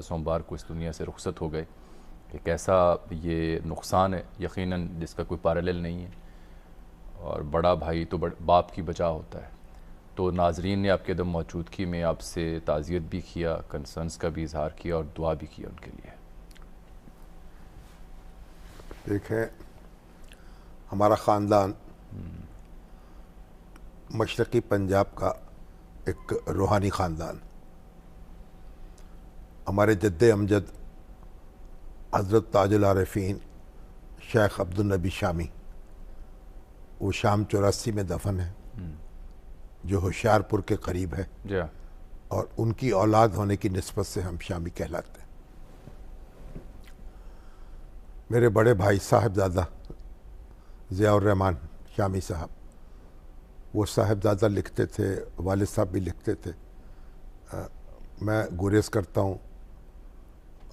सोमवार को इस दुनिया से रुखसत हो गए। एक ऐसा ये नुकसान है यकीनन जिसका कोई पैरेलल नहीं है, और बड़ा भाई तो बाप की बचा होता है। तो नाजरीन ने आपके दम मौजूदगी में आपसे ताज़ियत भी किया, कंसर्न्स का भी इजहार किया और दुआ भी किया उनके लिए। देखें, हमारा ख़ानदान मशरक़ी पंजाब का एक रूहानी ख़ानदान। हमारे जद्दे अमजद हज़रत ताजुल आरिफ़ीन शेख अब्दुल नबी शामी, वो शाम 84 में दफन है, जो होशियारपुर के करीब है, और उनकी औलाद होने की निस्बत से हम शामी कहलाते हैं। मेरे बड़े भाई साहिबजादा ज़ियाउर रहमान शामी साहब, वो साहिबजादा लिखते थे, वालिद साहब भी लिखते थे। मैं गुरेज करता हूँ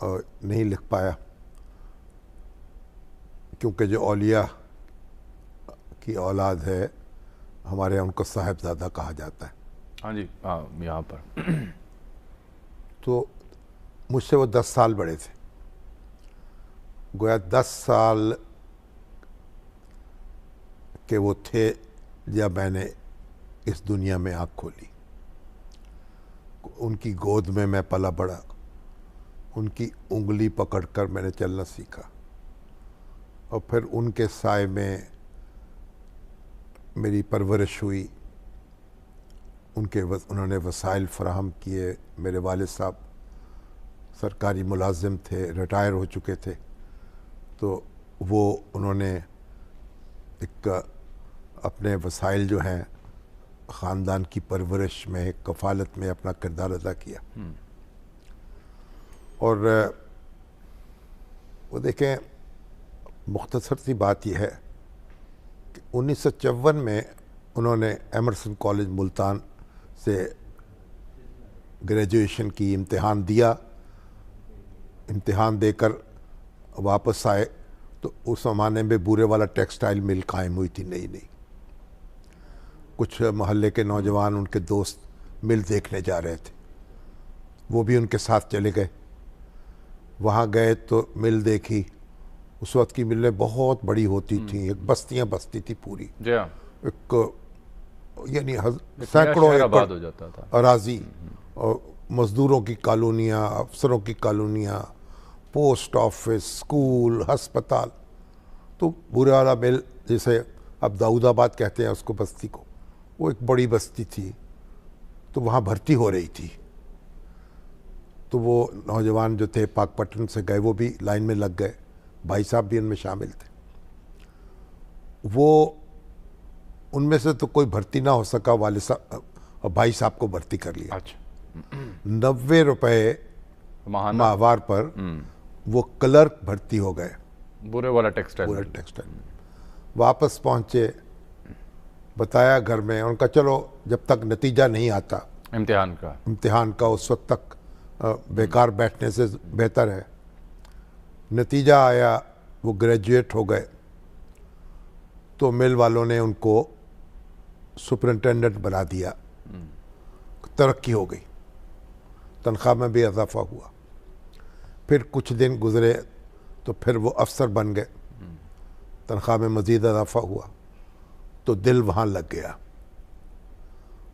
और नहीं लिख पाया, क्योंकि जो औलिया की औलाद है हमारे यहाँ उनको साहिबजादा कहा जाता है। हाँ जी, हाँ, यहाँ पर तो मुझसे वो 10 साल बड़े थे। गोया 10 साल के वो थे जब मैंने इस दुनिया में आँख खोली। उनकी गोद में मैं पला बड़ा, उनकी उंगली पकड़कर मैंने चलना सीखा, और फिर उनके साए में मेरी परवरिश हुई। उन्होंने वसाइल फराहम किए। मेरे वालिद साहब सरकारी मुलाजिम थे, रिटायर हो चुके थे, तो वो उन्होंने एक अपने वसाइल जो हैं ख़ानदान की परवरिश में, कफ़ालत में अपना किरदार अदा किया। और वो देखें, मुख्तसर सी बात यह है कि 1954 में उन्होंने एमरसन कॉलेज मुल्तान से ग्रेजुएशन की, इम्तिहान दिया। इम्तिहान देकर वापस आए तो उस ज़माने में बूरे वाला टेक्सटाइल मिल कायम हुई थी, नई नई। कुछ मोहल्ले के नौजवान, उनके दोस्त मिल देखने जा रहे थे, वो भी उनके साथ चले गए। वहाँ गए तो मिल देखी। उस वक्त की मिलें बहुत बड़ी होती थी, एक बस्तियाँ बस्ती थी पूरी, एक यानी सैकड़ों एकड़ हो जाता था अराजी, और मज़दूरों की कॉलोनियाँ, अफसरों की कॉलोनियाँ, पोस्ट ऑफिस, स्कूल, हस्पताल। तो बुरे वाला मिल, जैसे अब दाऊदाबाद कहते हैं उसको, बस्ती को, वो एक बड़ी बस्ती थी। तो वहाँ भर्ती हो रही थी। तो वो नौजवान जो थे पाकपट्टन से गए, वो भी लाइन में लग गए। भाई साहब भी उनमें शामिल थे। वो उनमें से तो कोई भर्ती ना हो सका, वालिद साहब और भाई साहब को भर्ती कर लिया। 90 रुपये माहवार पर वो क्लर्क भर्ती हो गए, बुरे वाला टेक्सटाइल। वापस पहुंचे, बताया घर में, उनका चलो जब तक नतीजा नहीं आता इम्तिहान का उस वक्त तक बेकार बैठने से बेहतर है। नतीजा आया, वो ग्रेजुएट हो गए। तो मिल वालों ने उनको सुपरिटेंडेंट बना दिया, तरक्की हो गई, तनख्वाह में भी इजाफा हुआ। फिर कुछ दिन गुजरे तो फिर वो अफसर बन गए, तनख्वाह में मज़ीद इजाफा हुआ, तो दिल वहाँ लग गया।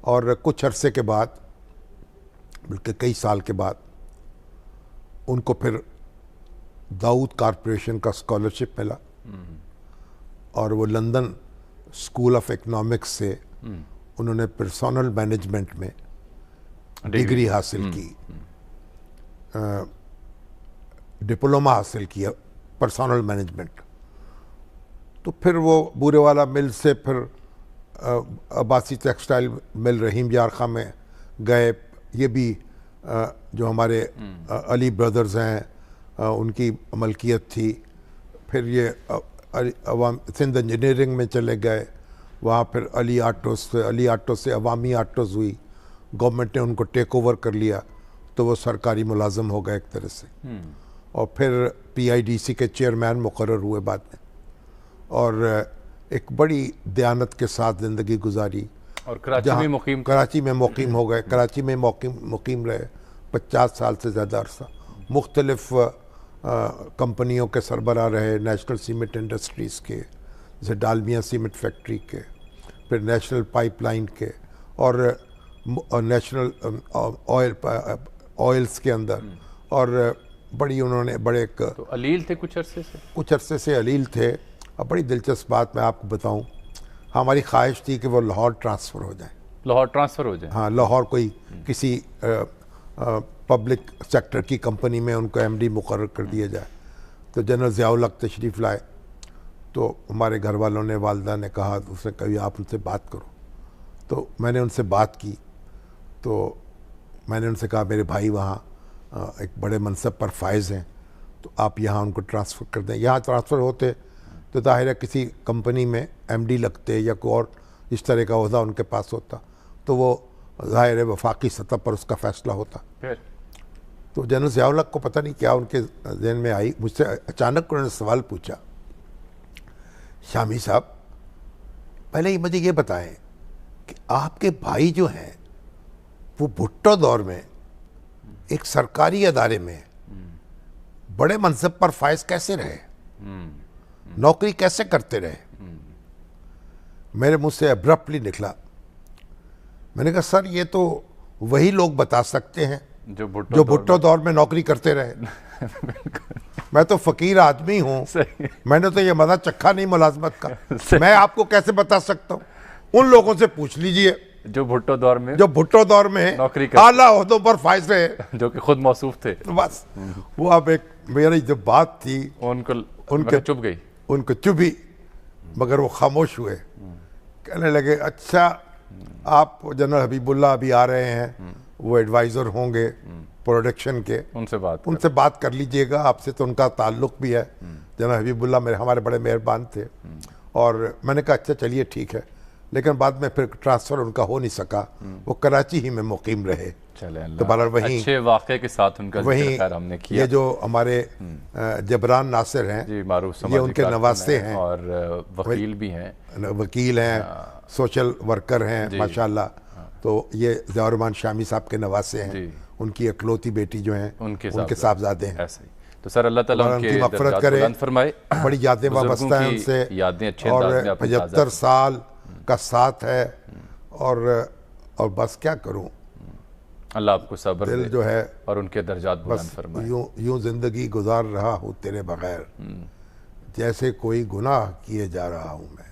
और कुछ अरसे के बाद, बल्कि कई साल के बाद, उनको फिर दाऊद कॉरपोरेशन का स्कॉलरशिप मिला, और वो लंदन स्कूल ऑफ इकोनॉमिक्स से उन्होंने पर्सनल मैनेजमेंट में डिग्री हासिल की, डिप्लोमा हासिल किया पर्सनल मैनेजमेंट। तो फिर वो बूरे वाला मिल से फिर अब्बासी टेक्सटाइल मिल रहीम यार खां में गए। ये भी जो हमारे अली ब्रदर्स हैं, उनकी मलकियत थी। फिर ये अवाम सिंध इंजीनियरिंग में चले गए, वहाँ फिर अली आटो से अवामी आटोज़ हुई। गवर्नमेंट ने उनको टेक ओवर कर लिया, तो वो सरकारी मुलाजम हो गए एक तरह से। और फिर PIDC के चेयरमैन मुकर्रर हुए बाद में, और एक बड़ी दयानत के साथ ज़िंदगी गुजारी। और कराची में मुकीम हो गए, कराची में मुकीम रहे, 50 साल से ज़्यादा अरसा मुख्तलिफ कंपनियों के सरबराह रहे, नेशनल सीमेंट इंडस्ट्रीज़ के, जैसे डालमिया सीमेंट फैक्ट्री के, फिर नेशनल पाइपलाइन के, और नेशनल ऑयल्स के अंदर, और बड़ी उन्होंने बड़े तो अलील थे कुछ अरसे से अलील थे। अब बड़ी दिलचस्प बात मैं आपको बताऊं, हमारी ख्वाहिश थी कि वो लाहौर ट्रांसफ़र हो जाए। लाहौर ट्रांसफ़र हो जाए? हाँ, लाहौर कोई किसी पब्लिक सेक्टर की कंपनी में उनको एमडी मुकर्रर कर दिया जाए। तो जनरल ज़ियाउल हक तशरीफ़ लाए, तो हमारे घर वालों ने, वालदा ने कहा, उसने कही आप उनसे बात करो। तो मैंने उनसे बात की, तो मैंने उनसे कहा मेरे भाई वहाँ एक बड़े मनसब पर फायज़ हैं, तो आप यहाँ उनको ट्रांसफ़र कर दें। यहाँ ट्रांसफ़र होते तो ज़ाहिर है किसी कंपनी में एमडी लगते या कोई और इस तरह का ओहदा उनके पास होता, तो वो ज़ाहिर है वफाकी सतह पर उसका फ़ैसला होता। तो जनरल ज़ियाउल हक को पता नहीं क्या उनके ज़हन में आई, मुझसे अचानक उन्होंने सवाल पूछा, शामी साहब पहले ही मुझे ये बताएं कि आपके भाई जो हैं वो भुट्टो दौर में एक सरकारी अदारे में बड़े मनसब पर फायज कैसे रहे, नौकरी कैसे करते रहे? मेरे मुंह से अब्रप्टली निकला। मैंने कहा सर ये तो वही लोग बता सकते हैं जो भुट्टो दौर में नौकरी करते रहे। मैं तो फकीर आदमी हूँ, मैंने तो ये मजा चखा नहीं मुलाजमत का, मैं आपको कैसे बता सकता हूँ? उन लोगों से पूछ लीजिए जो भुट्टो दौर में नौकरी आला ओहदों पर फायज रहे, जो कि खुद मौसूफ थे। बस वो अब एक मेरी जो बात थी उनके चुभी, मगर वो खामोश हुए। कहने लगे अच्छा आप जनरल हबीबुल्लाह अभी आ रहे हैं, वो एडवाइज़र होंगे प्रोडक्शन के, उनसे बात कर लीजिएगा, आपसे तो उनका ताल्लुक भी है। जनरल हबीबुल्लाह हमारे बड़े मेहरबान थे। और मैंने कहा अच्छा चलिए ठीक है, लेकिन बाद में फिर ट्रांसफ़र उनका हो नहीं सका, वो कराची ही में मुकीम रहे। तो वहीं अच्छे वाक़े के साथ उनका ज़िक्र हमने किया। ये जो हमारे जबरान नासिर हैं, ये उनके नवासे हैं, और वकील भी हैं, सोशल वर्कर हैं माशाल्लाह। तो ये ज़ियाउर रहमान शामी साहब के नवासे हैं, उनकी इकलौती बेटी जो हैं उनके साहबजादे हैं। ऐसे ही तो सर अल्लाह ताला उनकी मग़फ़िरत करे, बड़ी यादें वाबस्ता हैं उनसे, और 75 साल का साथ है। और बस क्या करूं, अल्लाह आपको सब्र दिल जो है और उनके दर्जात बुलंद फरमाए। यूं जिंदगी गुजार रहा हूँ तेरे बगैर, जैसे कोई गुनाह किए जा रहा हूँ मैं।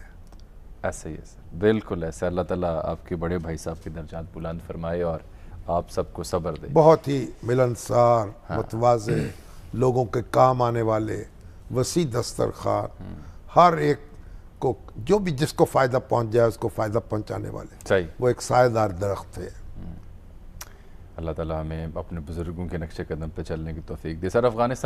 ऐसे ही है सर, बिल्कुल ऐसे। अल्लाह ताला आपके बड़े भाई साहब की दर्जात बुलंद फरमाए और आप सबको सब्र दे। बहुत ही मिलनसार, मुतवाज़े, लोगों के काम आने वाले, वसी दस्तरखान, हर एक को जो भी जिसको फ़ायदा पहुंच जाए उसको फ़ायदा पहुंचाने वाले, सही, वो एक सायेदार दरख्त है। अल्लाह ताला हमें अपने बुजुर्गों के नक्शे कदम पे चलने की तौफीक दे। सर अफगानिस्तान